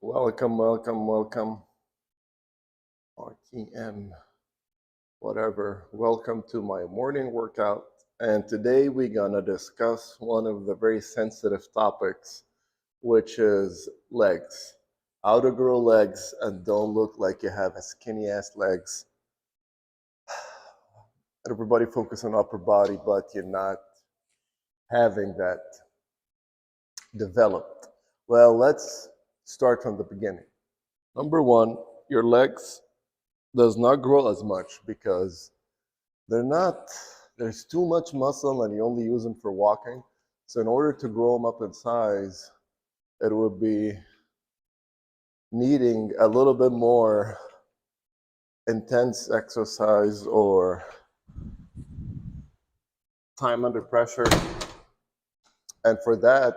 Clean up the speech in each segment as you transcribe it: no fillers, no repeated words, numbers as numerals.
Welcome, welcome, welcome. RTM, whatever. Welcome to my morning workout. And today we're going to discuss one of the very sensitive topics, which is legs. How to grow legs and don't look like you have a skinny ass legs. Everybody focus on upper body, but you're not having that developed. Well, let's start from the beginning. Number one, your legs does not grow as much because there's too much muscle and you only use them for walking. So in order to grow them up in size, it would be needing a little bit more intense exercise or time under pressure. And for that,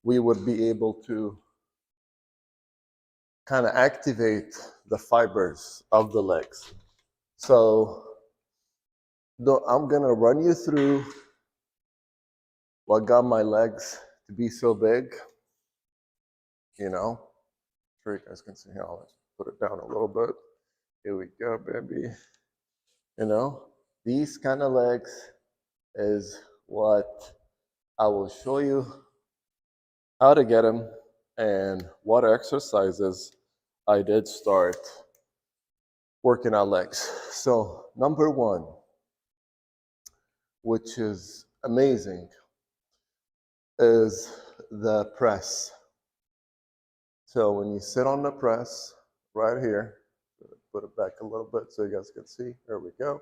we would be able to kind of activate the fibers of the legs. So I'm going to run you through what got my legs to be so big. I'm sure you guys can see here. Let's put it down a little bit. Here we go, baby. These kind of legs is what I will show you how to get them and what exercises I did start working on legs. So number one, which is amazing, is the press. So when you sit on the press right here, put it back a little bit so you guys can see. There we go.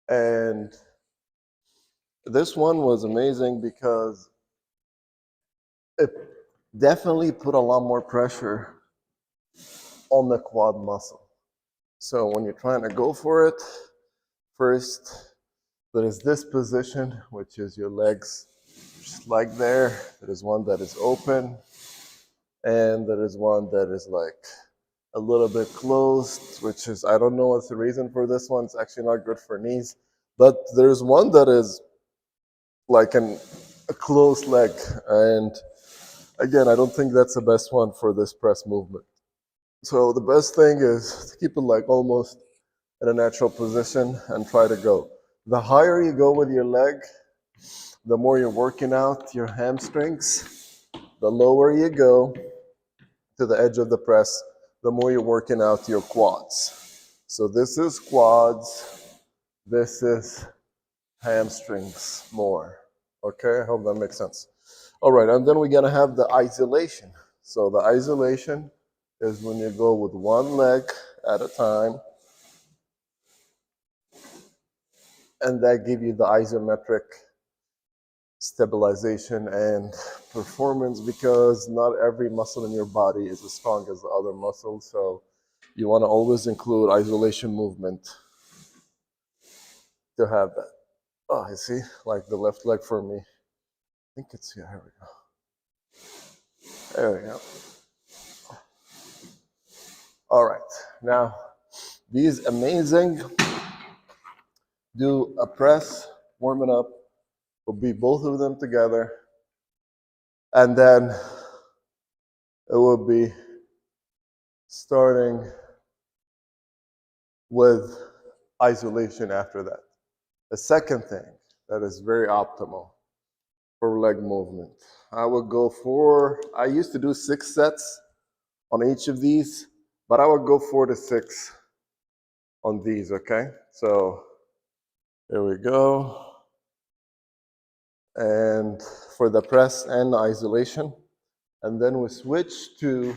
And this one was amazing because it definitely put a lot more pressure on the quad muscle. So when you're trying to go for it, first there is this position, which is your legs just like there. There is one that is open, and there is one that is like a little bit closed, which is, I don't know what's the reason for this one. It's actually not good for knees. But there's one that is like a closed leg. And again, I don't think that's the best one for this press movement. So the best thing is to keep it like almost in a natural position and try to go. The higher you go with your leg, the more you're working out your hamstrings. The lower you go to the edge of the press, the more you're working out your quads. So this is quads, this is hamstrings more. Okay, I hope that makes sense. All right, and then we're gonna have the isolation. So the isolation is when you go with one leg at a time, and that gives you the isometric stabilization and performance, because not every muscle in your body is as strong as the other muscles. So you want to always include isolation movement to have that. Oh, you see, like the left leg for me. I think it's here. Here we go. There we go. All right. Now, these amazing, do a press, warm it up. Will be both of them together. And then it will be starting with isolation after that. The second thing that is very optimal for leg movement, I used to do 6 sets on each of these, but I would go 4 to 6 on these, okay? So here we go. And for the press and the isolation. And then we switch to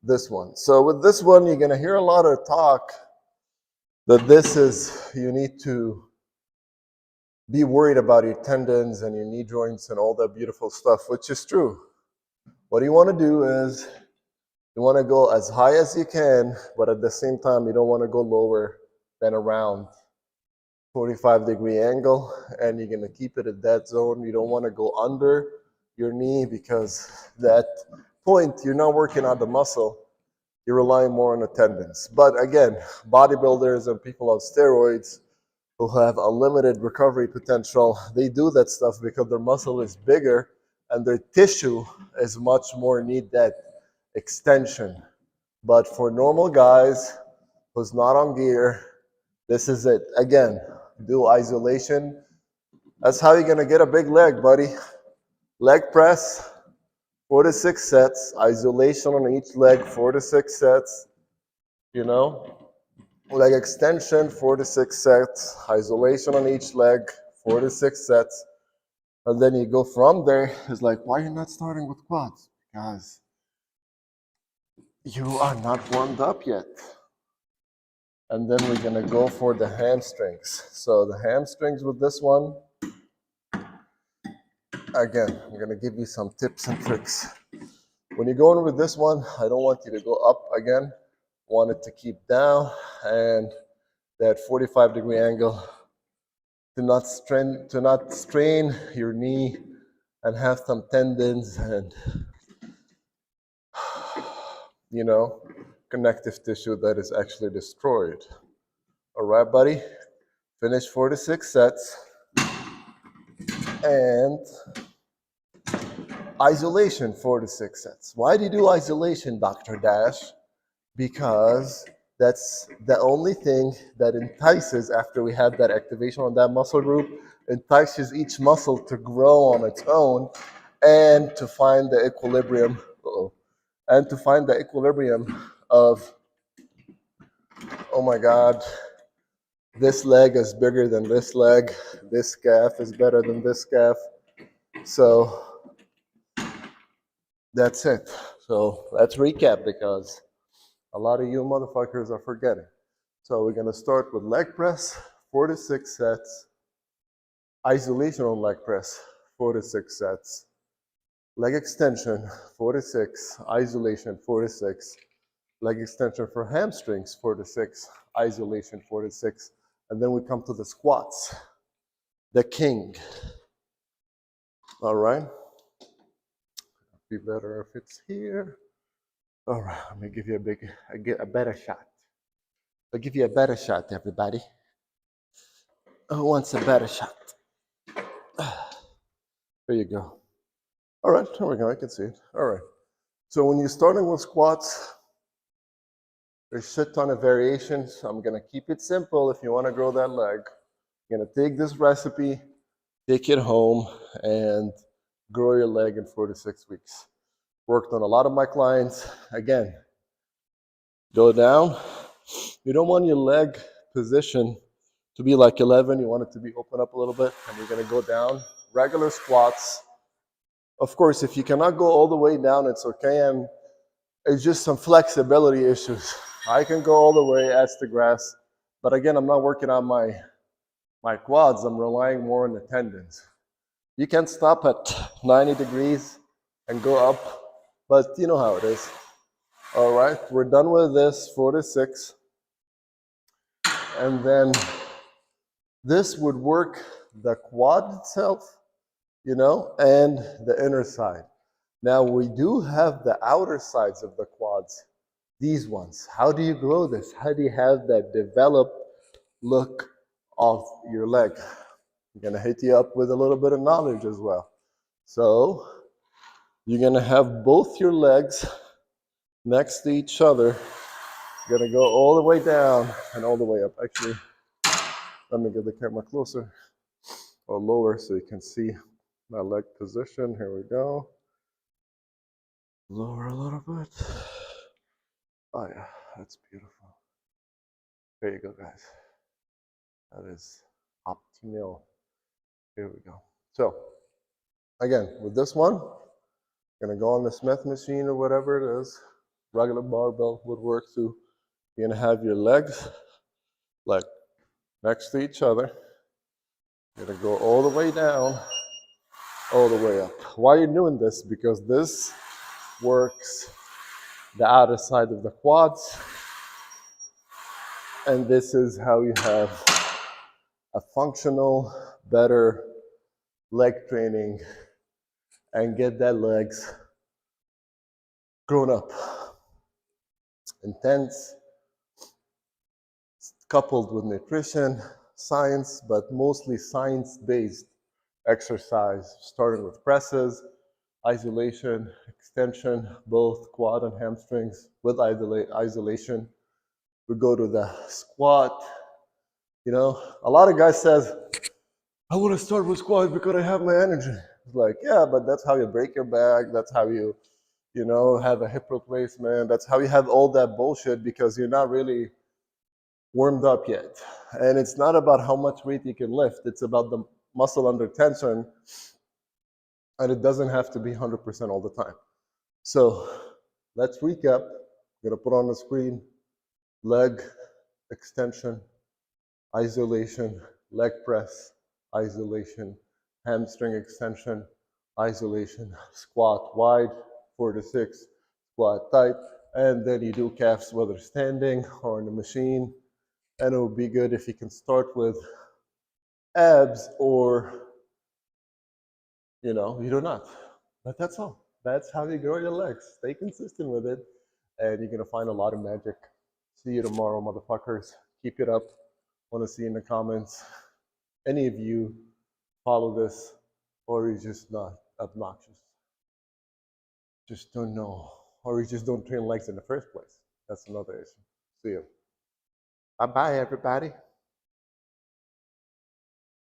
this one. So with this one, you're gonna hear a lot of talk that you need to be worried about your tendons and your knee joints and all that beautiful stuff, which is true. What you wanna do is, you wanna go as high as you can, but at the same time, you don't wanna go lower than around 45-degree angle, and you're gonna keep it at that zone. You don't wanna go under your knee, because that point, you're not working on the muscle, you're relying more on the tendons. But again, bodybuilders and people on steroids who have unlimited recovery potential, they do that stuff because their muscle is bigger, and their tissue is much more need that extension. But for normal guys who's not on gear, this is it. Again, do isolation. That's how you're gonna get a big leg, buddy. Leg press, 4 to 6 sets. Isolation on each leg, 4 to 6 sets. You know, leg extension, 4 to 6 sets. Isolation on each leg, 4 to 6 sets. And then you go from there. It's like, why are you not starting with quads? Because you are not warmed up yet. And then we're gonna go for the hamstrings. So the hamstrings with this one, again, I'm gonna give you some tips and tricks. When you're going with this one, I don't want you to go up again. I want it to keep down and that 45-degree angle to not strain your knee and have some tendons and connective tissue that is actually destroyed. All right, buddy. Finish 4 to 6 sets. And isolation, 4 to 6 sets. Why do you do isolation, Dr. Dash? Because that's the only thing that entices, after we have that activation on that muscle group, entices each muscle to grow on its own and to find the equilibrium. And to find the equilibrium of, oh my God, this leg is bigger than this leg, this calf is better than this calf. So that's it. So let's recap because a lot of you motherfuckers are forgetting. So we're gonna start with leg press, 4 to 6 sets. Isolation on leg press, 4 to 6 sets. Leg extension, 4 to 6. Isolation, 4 to 6. Leg extension for hamstrings, 4 to 6. Isolation, 4 to 6. And then we come to the squats, the king. All right. Be better if it's here. All right, let me give you a better shot. I'll give you a better shot, everybody. Who wants a better shot? There you go. All right, there we go. I can see it. All right. So when you're starting with squats, there's a shit ton of variations. I'm gonna keep it simple. If you want to grow that leg, you're gonna take this recipe, take it home, and grow your leg in 4 to 6 weeks. Worked on a lot of my clients. Again, go down. You don't want your leg position to be like 11. You want it to be open up a little bit, and you're gonna go down. Regular squats. Of course, if you cannot go all the way down, it's okay, and it's just some flexibility issues. I can go all the way as to grass, but again, I'm not working on my quads. I'm relying more on the tendons. You can stop at 90 degrees and go up, but you know how it is. All right, we're done with this, 4 to 6. And then this would work the quad itself, and the inner side. Now we do have the outer sides of the quads, these ones. How do you grow this? How do you have that developed look of your leg? I'm gonna hit you up with a little bit of knowledge as well. So you're gonna have both your legs next to each other. You're gonna go all the way down and all the way up. Actually, let me get the camera closer or lower so you can see my leg position. Here we go. Lower a little bit. Oh yeah, that's beautiful. There you go, guys. That is optimal. Here we go. So, again, with this one, I'm gonna go on the Smith machine or whatever it is. Regular barbell would work too. You're gonna have your legs like next to each other. You're gonna go all the way down, all the way up. Why are you doing this? Because this works the outer side of the quads, and this is how you have a functional, better leg training and get that legs grown up. Intense, coupled with nutrition, science, but mostly science-based exercise, starting with presses, isolation, extension, both quad and hamstrings with isolation. We go to the squat. You know, a lot of guys says, I want to start with squats because I have my energy. It's like, yeah, but that's how you break your back. That's how you know, have a hip replacement. That's how you have all that bullshit because you're not really warmed up yet. And it's not about how much weight you can lift. It's about the muscle under tension. And it doesn't have to be 100% all the time. So let's recap. I'm going to put on the screen leg extension, isolation, leg press, isolation, hamstring extension, isolation, squat wide, 4 to 6, squat tight, and then you do calves whether standing or in the machine. And it would be good if you can start with abs or, you know, you do not. But that's all. That's how you grow your legs. Stay consistent with it, and you're gonna find a lot of magic. See you tomorrow, motherfuckers. Keep it up. Want to see in the comments any of you follow this, or you just not obnoxious. Just don't know, or you just don't train legs in the first place. That's another issue. See you. Bye bye, everybody.